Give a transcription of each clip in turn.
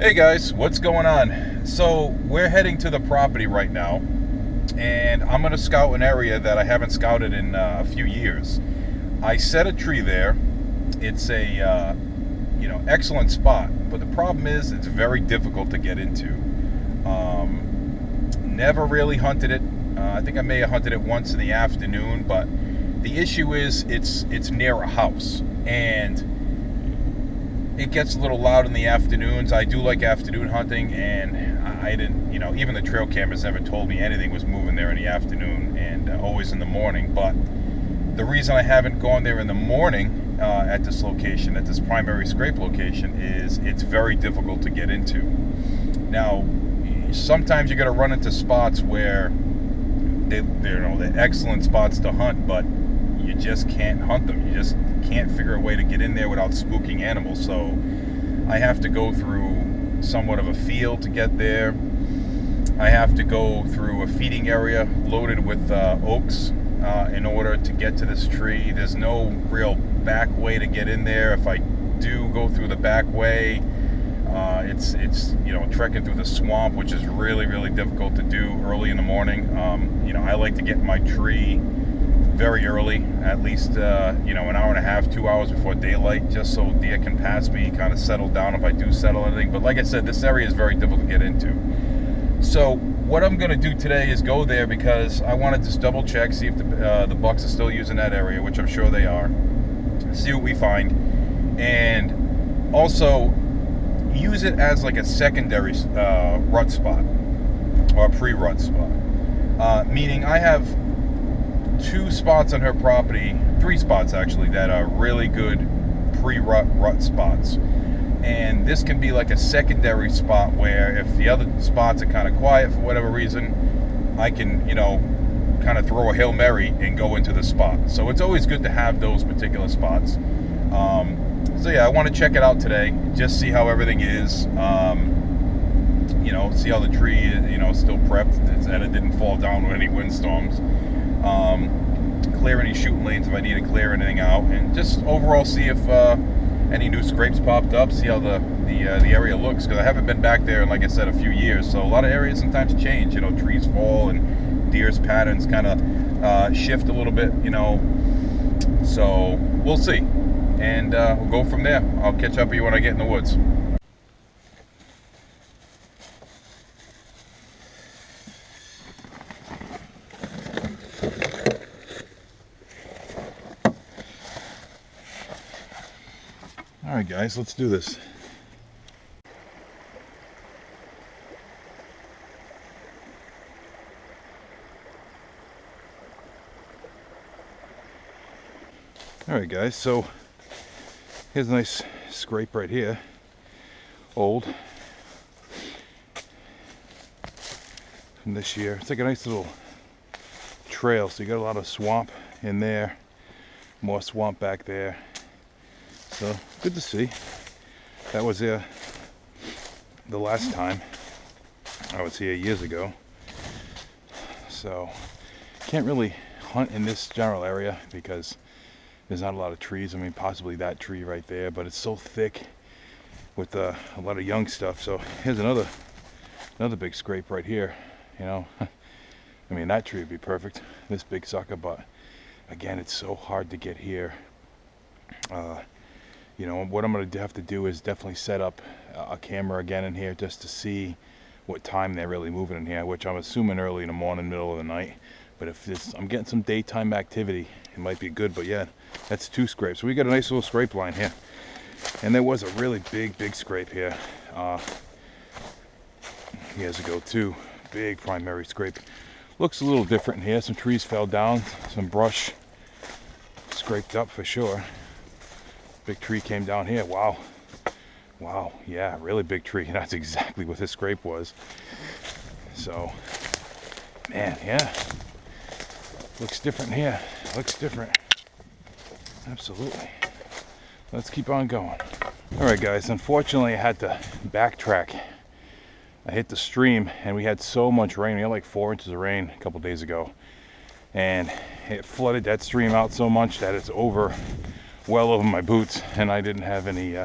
Hey guys, what's going on? So we're heading to the property right now, and I'm going to scout an area that I haven't scouted in a few years. I set a tree there. It's a excellent spot, but the problem is it's very difficult to get into. Never really hunted it. I think I may have hunted it once in the afternoon, but the issue is it's near a house, and it gets a little loud in the afternoons. I do like afternoon hunting, and I didn't, even the trail cameras never told me anything was moving there in the afternoon, and always in the morning. But the reason I haven't gone there in the morning at this location, at this primary scrape location, is it's very difficult to get into. Now, sometimes you're going to run into spots where they're excellent spots to hunt, but you just can't hunt them. You just can't figure a way to get in there without spooking animals. So I have to go through somewhat of a field to get there. I have to go through a feeding area loaded with oaks in order to get to this tree. There's no real back way to get in there. If I do go through the back way, it's trekking through the swamp, which is really, really difficult to do early in the morning. I like to get in my tree very early, at least an hour and a half, 2 hours before daylight, just so deer can pass me, kind of settle down if I do settle anything. But like I said, this area is very difficult to get into. So what I'm going to do today is go there because I want to just double check, see if the bucks are still using that area, which I'm sure they are. See what we find, and also use it as like a secondary rut spot or a pre-rut spot. Meaning I have 2 spots on her property, 3 spots actually, that are really good pre-rut spots. And this can be like a secondary spot where if the other spots are kind of quiet for whatever reason, I can, kind of throw a Hail Mary and go into the spot. So it's always good to have those particular spots. So yeah, I want to check it out today, just see how everything is. See how the tree is, still prepped, that it didn't fall down with any windstorms. Clear any shooting lanes if I need to clear anything out, and just overall see if any new scrapes popped up, see how the area looks, because I haven't been back there in, like I said, a few years. So a lot of areas sometimes change, trees fall and deer's patterns kind of shift a little bit, so we'll see, and we'll go from there. I'll catch up with you when I get in the woods. All right, guys, let's do this. All right, guys, so here's a nice scrape right here, old, from this year. It's like a nice little trail, so you got a lot of swamp in there, more swamp back there. So good to see. That was there the last time I was here years ago. So can't really hunt in this general area because there's not a lot of trees. I mean, possibly that tree right there, but it's so thick with a lot of young stuff. So here's another big scrape right here. I mean, that tree would be perfect, this big sucker, but again, it's so hard to get here. What I'm going to have to do is definitely set up a camera again in here just to see what time they're really moving in here, which I'm assuming early in the morning, middle of the night. But if I'm getting some daytime activity, it might be good. But yeah, that's 2 scrapes. So we got a nice little scrape line here. And there was a really big scrape here years ago too. Big primary scrape. Looks a little different in here. Some trees fell down, some brush scraped up for sure. Big tree came down here. Wow, yeah, really big tree. That's exactly what this scrape was. So, man, yeah, looks different here. Looks different. Absolutely. Let's keep on going. All right, guys, unfortunately I had to backtrack. I hit the stream and we had so much rain. We had like 4 inches of rain a couple days ago, and it flooded that stream out so much that it's well over my boots, and I didn't have any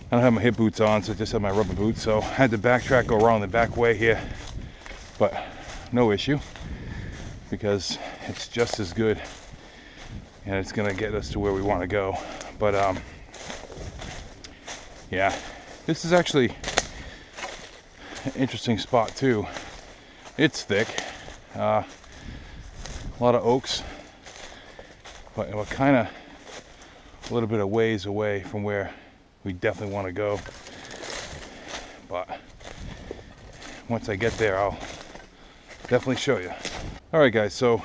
I don't have my hip boots on, so I just have my rubber boots. So I had to backtrack, go around the back way here, but no issue because it's just as good and it's gonna get us to where we want to go. But yeah, this is actually an interesting spot too. It's thick, a lot of oaks, but we're kind of a little bit of ways away from where we definitely want to go. But once I get there, I'll definitely show you. All right, guys, so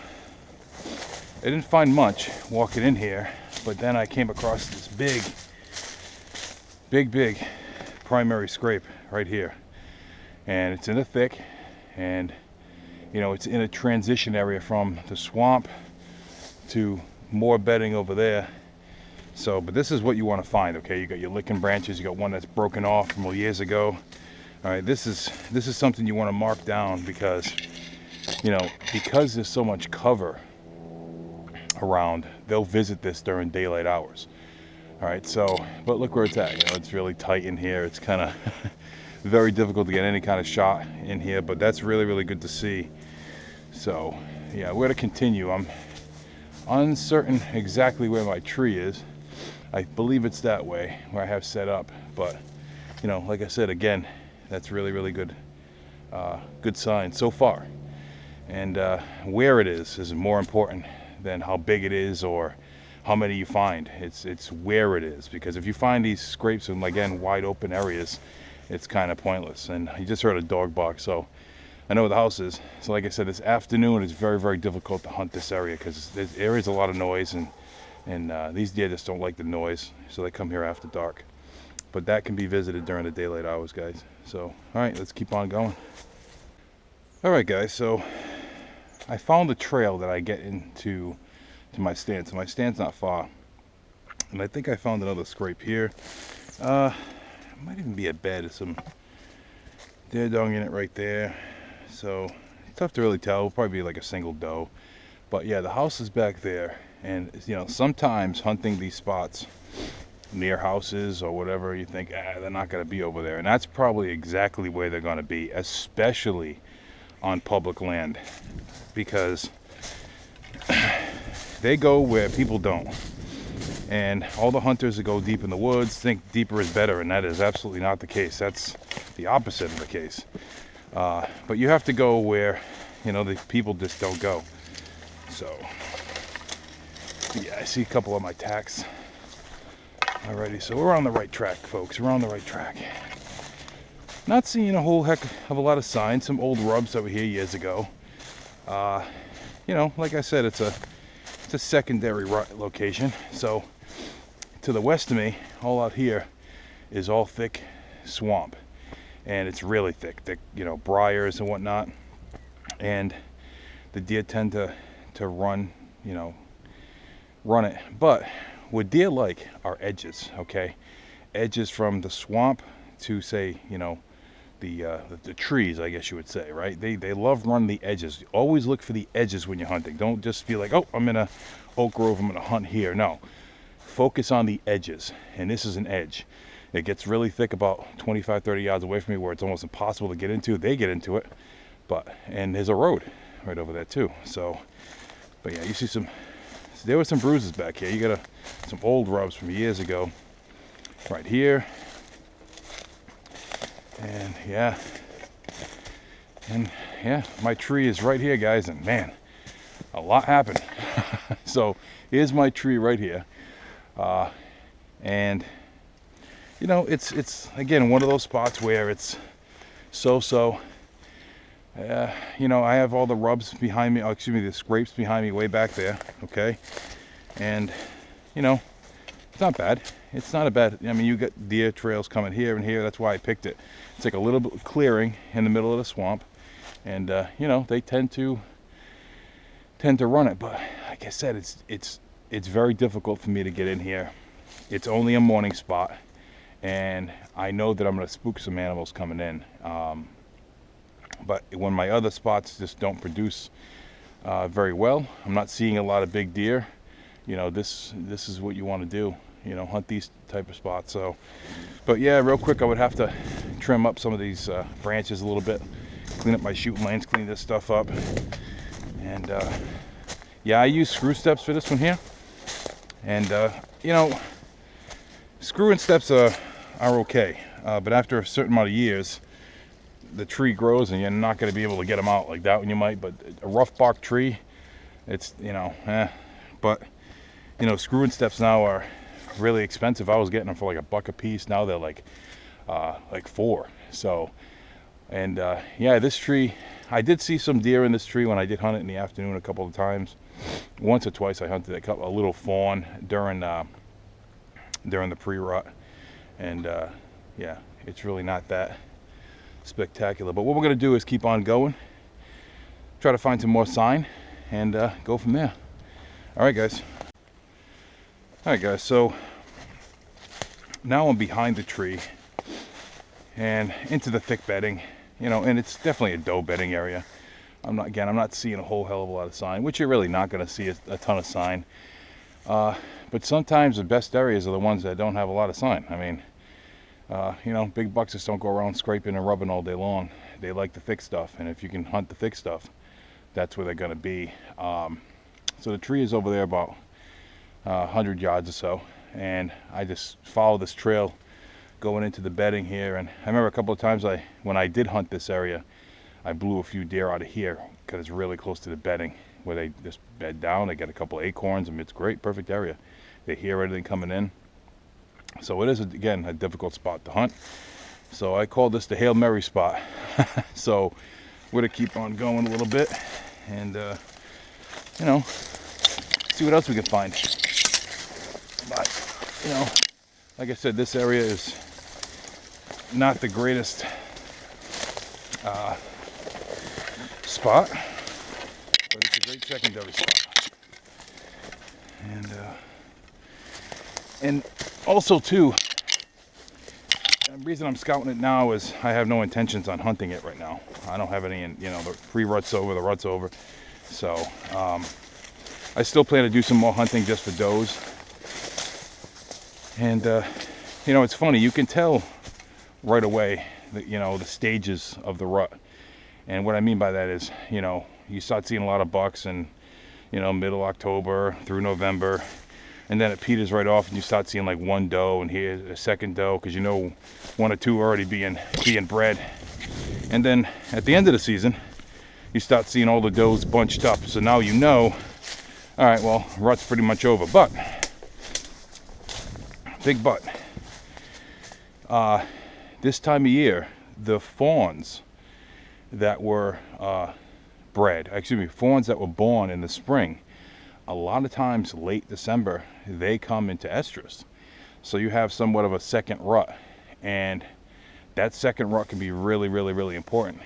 I didn't find much walking in here, but then I came across this big primary scrape right here, and it's in the thick, and you know, it's in a transition area from the swamp to more bedding over there. So, but this is what you want to find, okay? You got your licking branches, you got one that's broken off from years ago. All right, this is something you want to mark down because, you know, because there's so much cover around, they'll visit this during daylight hours. All right, so, but look where it's at. You know, it's really tight in here. It's kind of very difficult to get any kind of shot in here, but that's really good to see. So, yeah, we're going to continue. I'm uncertain exactly where my tree is. I believe it's that way where I have set up, but you know, like I said, again, that's really good good sign so far. And where it is more important than how big it is or how many you find. It's where it is, because if you find these scrapes in, again, wide open areas, it's kind of pointless. And you just heard a dog bark, so I know where the house is. So like I said, this afternoon it's very difficult to hunt this area because this area is a lot of noise, and these deer just don't like the noise, so they come here after dark. But that can be visited during the daylight hours, guys. So, all right, let's keep on going. All right, guys, so I found the trail that I get into my stand. So my stand's not far, and I think I found another scrape here. It might even be a bed of some deer dung in it right there. So it's tough to really tell. It'll probably be like a single doe. But yeah, the house is back there. And you know, sometimes hunting these spots near houses or whatever, you think, they're not going to be over there. And that's probably exactly where they're going to be, especially on public land, because they go where people don't. And all the hunters that go deep in the woods think deeper is better, and that is absolutely not the case. That's the opposite of the case. But you have to go where, you know, the people just don't go. So yeah, I see a couple of my tacks already, so we're on the right track, folks. We're on the right track. Not seeing a whole heck of a lot of signs. Some old rubs over here years ago. You know, like I said, it's a secondary location. So to the west of me, all out here, is all thick swamp, and it's really thick, you know, briars and whatnot. And the deer tend to run, you know, run it. But what deer like are edges, okay? Edges from the swamp to, say, you know, the trees, I guess you would say, right? They love running the edges. Always look for the edges when you're hunting. Don't just feel like, oh, I'm in a oak grove, I'm gonna hunt here. No, focus on the edges, and this is an edge. It gets really thick about 25-30 yards away from me, where it's almost impossible to get into. They get into it, and there's a road right over there too. So, but yeah, you see there were some bruises back here. You got some old rubs from years ago right here. And yeah, my tree is right here, guys, and man, a lot happened. So here's my tree right here, and you know, it's again one of those spots where it's so. You know, I have all the rubs behind me, the scrapes behind me way back there, okay? And, you know, it's not bad. It's not a bad, I mean, you got deer trails coming here and here. That's why I picked it. It's like a little bit clearing in the middle of the swamp. And, you know, they tend to run it. But like I said, it's very difficult for me to get in here. It's only a morning spot. And I know that I'm going to spook some animals coming in. But when my other spots just don't produce very well, I'm not seeing a lot of big deer, you know, this is what you want to do. you know, hunt these type of spots. So, but yeah, real quick, I would have to trim up some of these branches a little bit, clean up my shooting lanes, clean this stuff up. And yeah, I use screw steps for this one here. And you know, screw and steps are okay, but after a certain amount of years, the tree grows and you're not going to be able to get them out like that one you might. But a rough bark tree, it's, you know, but you know, screw and steps now are really expensive. I was getting them for like $1 a piece. Now they're like $4. So, and yeah, this tree, I did see some deer in this tree when I did hunt it in the afternoon a couple of times. Once or twice I hunted a little fawn during the pre-rut, and yeah, it's really not that spectacular. But what we're gonna do is keep on going, try to find some more sign, and go from there. All right, guys. So now I'm behind the tree and into the thick bedding, you know, and it's definitely a doe bedding area. I'm not seeing a whole hell of a lot of sign, which you're really not going to see a ton of sign. But sometimes the best areas are the ones that don't have a lot of sign. I mean, you know, big bucks just don't go around scraping and rubbing all day long. They like the thick stuff, and if you can hunt the thick stuff, that's where they're going to be. So the tree is over there about 100 yards or so, and I just follow this trail going into the bedding here. And I remember a couple of times when I did hunt this area, I blew a few deer out of here because it's really close to the bedding where they just bed down. They get a couple of acorns, and it's great, perfect area. They hear everything coming in. So it is, again, a difficult spot to hunt. So I call this the Hail Mary spot. So we're gonna keep on going a little bit and, you know, see what else we can find. But, you know, like I said, this area is not the greatest spot, but it's a great secondary spot. And also too, the reason I'm scouting it now is I have no intentions on hunting it right now. I don't have any, you know, the pre-rut's over, the rut's over. So I still plan to do some more hunting just for does. And you know, it's funny, you can tell right away that, you know, the stages of the rut. And what I mean by that is, you know, you start seeing a lot of bucks in, you know, middle October through November, and then it peters right off and you start seeing like one doe and here's a second doe, because you know one or two are already being bred. And then at the end of the season, you start seeing all the does bunched up. So now you know, all right, well, rut's pretty much over. But, big but, this time of year, the fawns that were fawns that were born in the spring, a lot of times late December, they come into estrus. So you have somewhat of a second rut, and that second rut can be really, really, really important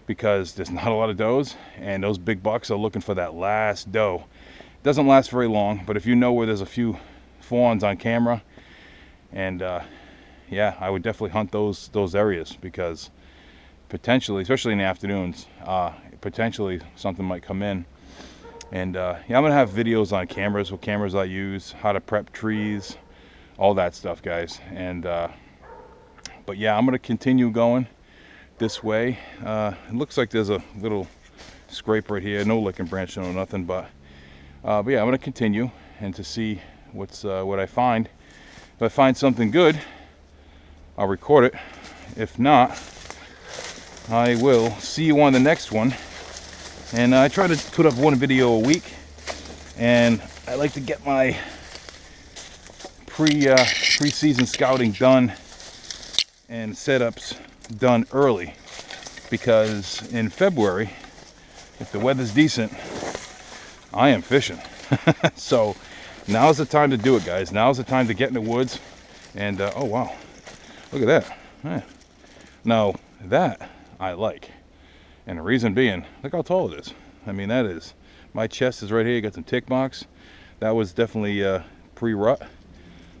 because there's not a lot of does, and those big bucks are looking for that last doe. It doesn't last very long, but if you know where there's a few fawns on camera, and yeah, I would definitely hunt those areas, because potentially, especially in the afternoons, potentially something might come in. And yeah, I'm gonna have videos on cameras, what cameras I use, how to prep trees, all that stuff, guys. And but yeah, I'm gonna continue going this way. It looks like there's a little scrape right here, no licking branch, no nothing, but yeah, I'm gonna continue and to see what I find. If I find something good, I'll record it. If not, I will see you on the next one. And I try to put up one video a week, and I like to get my pre-season scouting done and setups done early, because in February, if the weather's decent, I am fishing. So now's the time to do it, guys. Now's the time to get in the woods. And oh wow, look at that. Now that I like. And the reason being, look how tall it is. I mean, that is, my chest is right here. You got some tick marks. That was definitely pre-rut.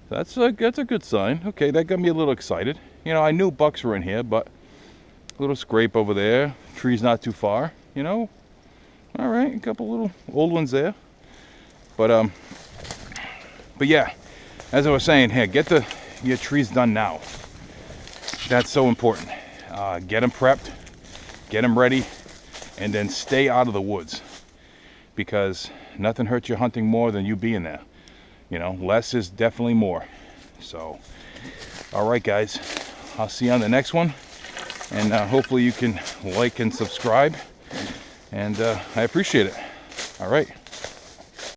That's a good sign. Okay, that got me a little excited. You know, I knew bucks were in here, but a little scrape over there. Tree's not too far, you know. All right, a couple little old ones there. But yeah, as I was saying here, get your trees done now. That's so important. Get them prepped, get them ready, and then stay out of the woods, because nothing hurts your hunting more than you being there. You know, less is definitely more. So, all right, guys, I'll see you on the next one, and hopefully you can like and subscribe, and I appreciate it. All right.